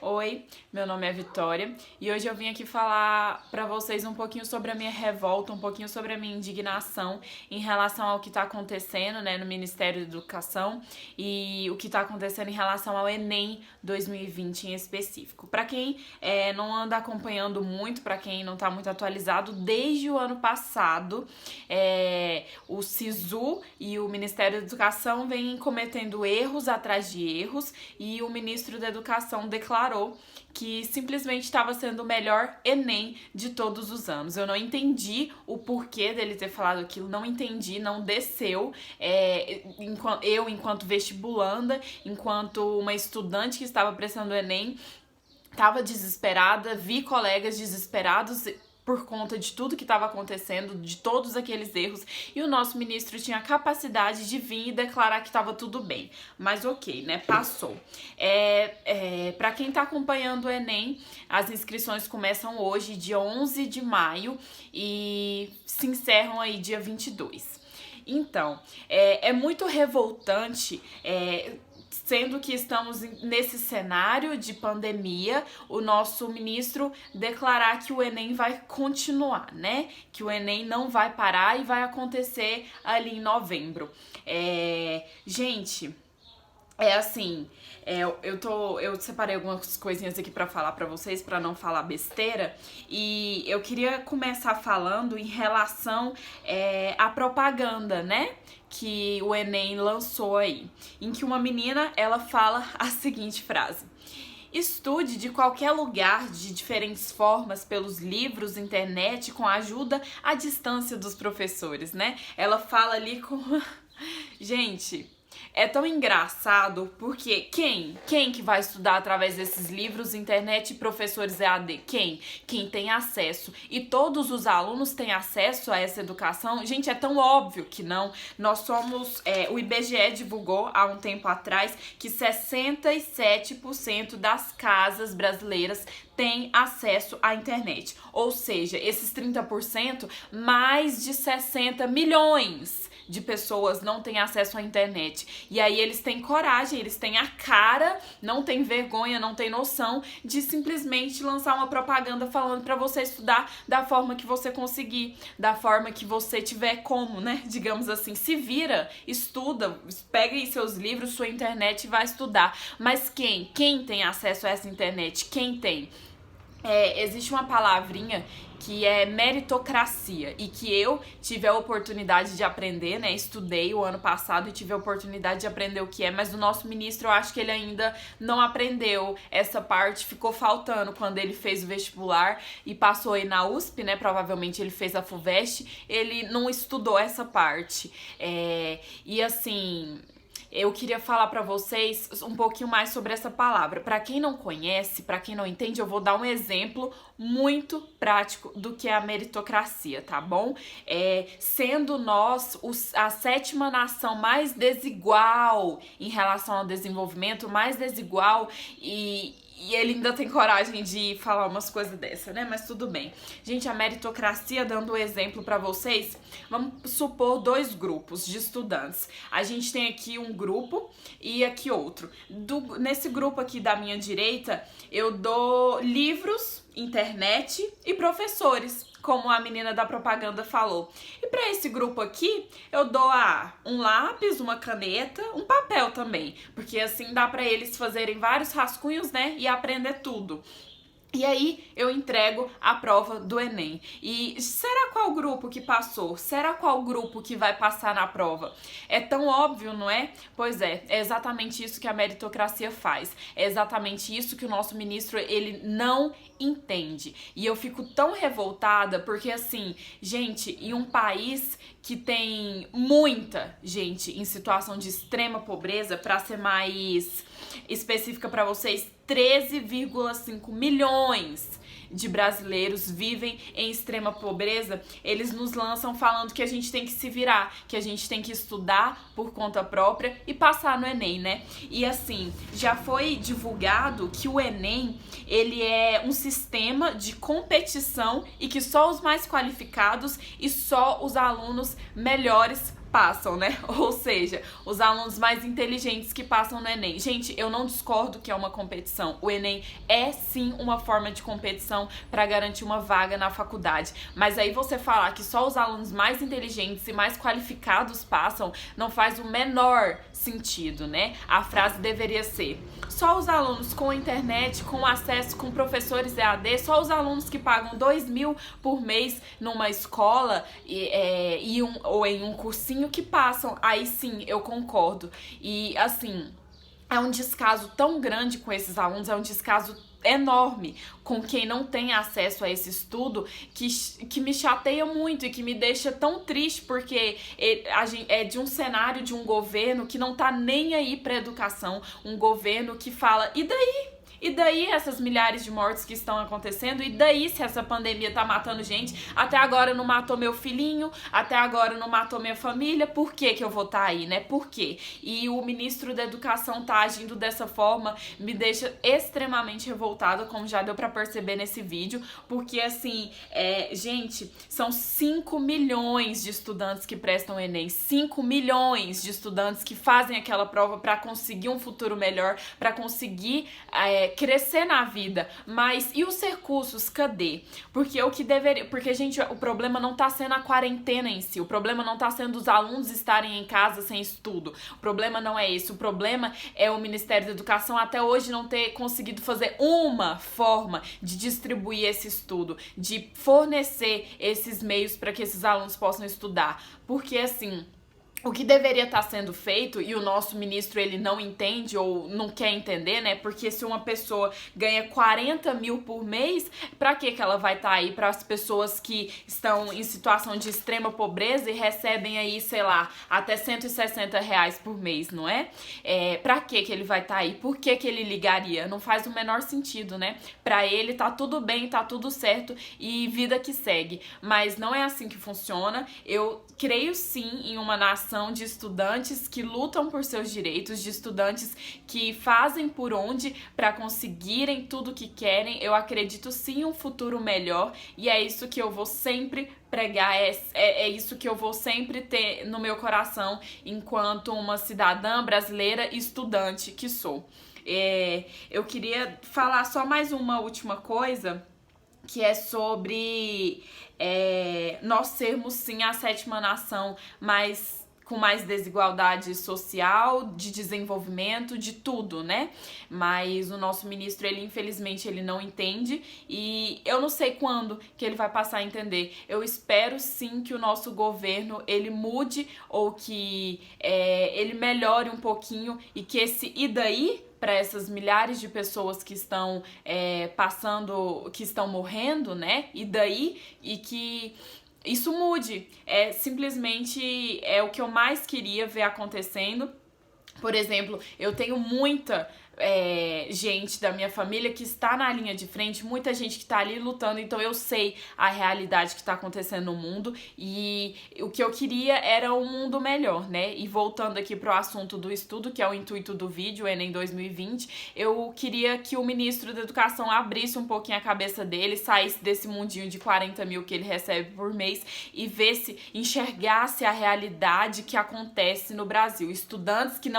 Oi, meu nome é Vitória e hoje eu vim aqui falar pra vocês um pouquinho sobre a minha revolta, um pouquinho sobre a minha indignação em relação ao que tá acontecendo, né, no Ministério da Educação e o que tá acontecendo em relação ao Enem 2020 em específico. Pra quem não anda acompanhando muito, pra quem não tá muito atualizado, desde o ano passado, o SISU e o Ministério da Educação vêm cometendo erros atrás de erros e o ministro da Educação declarou que simplesmente estava sendo o melhor Enem de todos os anos. Eu não entendi o porquê dele ter falado aquilo, não entendi, não desceu. Eu, enquanto vestibulanda, enquanto uma estudante que estava prestando o Enem, estava desesperada, vi colegas desesperados por conta de tudo que estava acontecendo, de todos aqueles erros, e o nosso ministro tinha a capacidade de vir e declarar que estava tudo bem. Mas ok, né? Passou. Para quem tá acompanhando o Enem, as inscrições começam hoje, dia 11 de maio, e se encerram aí dia 22. Então, é muito revoltante, sendo que estamos nesse cenário de pandemia, o nosso ministro declarar que o Enem vai continuar, né? Que o Enem não vai parar e vai acontecer ali em novembro. Gente, assim, eu separei algumas coisinhas aqui pra falar pra vocês, pra não falar besteira, e eu queria começar falando em relação à propaganda, né, que o Enem lançou aí, em que uma menina, ela fala a seguinte frase: estude de qualquer lugar, de diferentes formas, pelos livros, internet, com a ajuda à distância dos professores, né? Ela fala ali com... Gente, é tão engraçado porque quem que vai estudar através desses livros, internet e professores EAD? Quem tem acesso. E todos os alunos têm acesso a essa educação? Gente, é tão óbvio que não. Nós somos... o IBGE divulgou há um tempo atrás que 67% das casas brasileiras têm acesso à internet. Ou seja, esses 30%, mais de 60 milhões de pessoas não têm acesso à internet. E aí eles têm coragem, eles têm a cara, não têm vergonha, não têm noção de simplesmente lançar uma propaganda falando pra você estudar da forma que você conseguir, da forma que você tiver como, né? Digamos assim, se vira, estuda, pega aí seus livros, sua internet e vai estudar. Mas quem tem acesso a essa internet? Quem tem? Existe uma palavrinha que é meritocracia e que eu tive a oportunidade de aprender, né? Estudei o ano passado e tive a oportunidade de aprender o que é, mas o nosso ministro, eu acho que ele ainda não aprendeu essa parte, ficou faltando quando ele fez o vestibular e passou aí na USP, né? Provavelmente ele fez a FUVEST, ele não estudou essa parte. E assim... eu queria falar pra vocês um pouquinho mais sobre essa palavra. Pra quem não conhece, pra quem não entende, eu vou dar um exemplo muito prático do que é a meritocracia, tá bom? Sendo nós a sétima nação mais desigual em relação ao desenvolvimento, mais desigual e ele ainda tem coragem de falar umas coisas dessa, né? Mas tudo bem. Gente, a meritocracia, dando um exemplo pra vocês, vamos supor dois grupos de estudantes. A gente tem aqui um grupo e aqui outro. Nesse grupo aqui da minha direita, eu dou livros, internet e professores, como a menina da propaganda falou. E para esse grupo aqui, eu dou um lápis, uma caneta, um papel também, porque assim dá para eles fazerem vários rascunhos, né, e aprender tudo. E aí eu entrego a prova do Enem. E será qual grupo que passou? Será qual grupo que vai passar na prova? É tão óbvio, não é? Pois é exatamente isso que a meritocracia faz. É exatamente isso que o nosso ministro, ele não entende. E eu fico tão revoltada porque, assim, gente, em um país que tem muita gente em situação de extrema pobreza, para ser mais específica para vocês, 13,5 milhões de brasileiros vivem em extrema pobreza, eles nos lançam falando que a gente tem que se virar, que a gente tem que estudar por conta própria e passar no Enem, né? E assim, já foi divulgado que o Enem, ele é um sistema de competição e que só os mais qualificados e só os alunos melhores passam, né? Ou seja, os alunos mais inteligentes que passam no Enem. Gente, eu não discordo que é uma competição. O Enem é sim uma forma de competição para garantir uma vaga na faculdade. Mas aí você falar que só os alunos mais inteligentes e mais qualificados passam, não faz o menor sentido, né? A frase deveria ser: só os alunos com internet, com acesso, com professores EAD, só os alunos que pagam 2.000 por mês numa escola ou em um cursinho que passam. Aí sim, eu concordo. E assim, é um descaso tão grande com esses alunos, é um descaso enorme com quem não tem acesso a esse estudo, que me chateia muito e que me deixa tão triste, porque é de um cenário de um governo que não tá nem aí pra educação, um governo que fala, e daí? E daí essas milhares de mortes que estão acontecendo? E daí se essa pandemia tá matando gente? Até agora não matou meu filhinho, até agora não matou minha família, por que que eu vou estar aí, né? Por quê? E o ministro da Educação tá agindo dessa forma, me deixa extremamente revoltada, como já deu pra perceber nesse vídeo, porque assim, gente, são 5 milhões de estudantes que prestam Enem, 5 milhões de estudantes que fazem aquela prova pra conseguir um futuro melhor, pra conseguir crescer na vida. Mas e os recursos, cadê? Porque o que deveria, porque gente, o problema não tá sendo a quarentena em si, o problema não tá sendo os alunos estarem em casa sem estudo, o problema não é esse, o problema é o Ministério da Educação até hoje não ter conseguido fazer uma forma de distribuir esse estudo, de fornecer esses meios para que esses alunos possam estudar, porque assim, o que deveria estar sendo feito, e o nosso ministro ele não entende ou não quer entender, né? Porque se uma pessoa ganha 40 mil por mês, pra que ela vai estar aí para as pessoas que estão em situação de extrema pobreza e recebem aí, sei lá, até 160 reais por mês, não é? Pra que ele vai estar aí? Por que ele ligaria? Não faz o menor sentido, né? Pra ele tá tudo bem, tá tudo certo e vida que segue. Mas não é assim que funciona. Eu creio sim em uma nação de estudantes que lutam por seus direitos, de estudantes que fazem por onde para conseguirem tudo que querem. Eu acredito sim em um futuro melhor e é isso que eu vou sempre pregar, é isso que eu vou sempre ter no meu coração enquanto uma cidadã brasileira estudante que sou. Eu queria falar só mais uma última coisa, que é sobre nós sermos sim a 7ª nação com mais desigualdade social, de desenvolvimento, de tudo, né? Mas o nosso ministro, ele infelizmente ele não entende e eu não sei quando que ele vai passar a entender. Eu espero sim que o nosso governo ele mude ou que ele melhore um pouquinho e que esse e daí para essas milhares de pessoas que estão que estão morrendo, né? E daí, e que isso mude. Simplesmente o que eu mais queria ver acontecendo. Por exemplo, eu tenho muita gente da minha família que está na linha de frente, muita gente que está ali lutando, então eu sei a realidade que está acontecendo no mundo e o que eu queria era um mundo melhor, né? E voltando aqui pro assunto do estudo, que é o intuito do vídeo, Enem 2020, eu queria que o ministro da Educação abrisse um pouquinho a cabeça dele, saísse desse mundinho de 40 mil que ele recebe por mês e enxergasse a realidade que acontece no Brasil. Estudantes que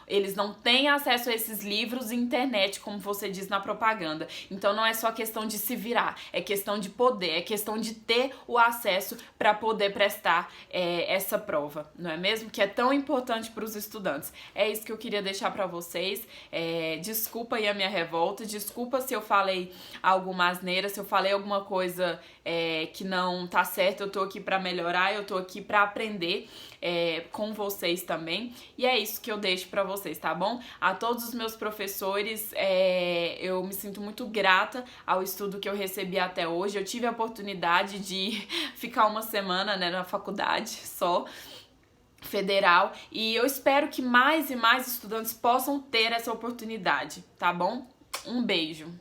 eles não têm acesso a esses livros e internet, como você diz na propaganda. Então não é só questão de se virar, é questão de poder, é questão de ter o acesso para poder prestar essa prova, não é mesmo? Que é tão importante para os estudantes. É isso que eu queria deixar para vocês. Desculpa aí a minha revolta, desculpa se eu falei alguma asneira, se eu falei alguma coisa que não tá certo. Eu tô aqui para melhorar, eu tô aqui para aprender com vocês também. E é isso que eu deixo para vocês, tá bom? A todos os meus professores, eu me sinto muito grata ao estudo que eu recebi até hoje. Eu tive a oportunidade de ficar uma semana, né, na faculdade só, federal, e eu espero que mais e mais estudantes possam ter essa oportunidade, tá bom? Um beijo!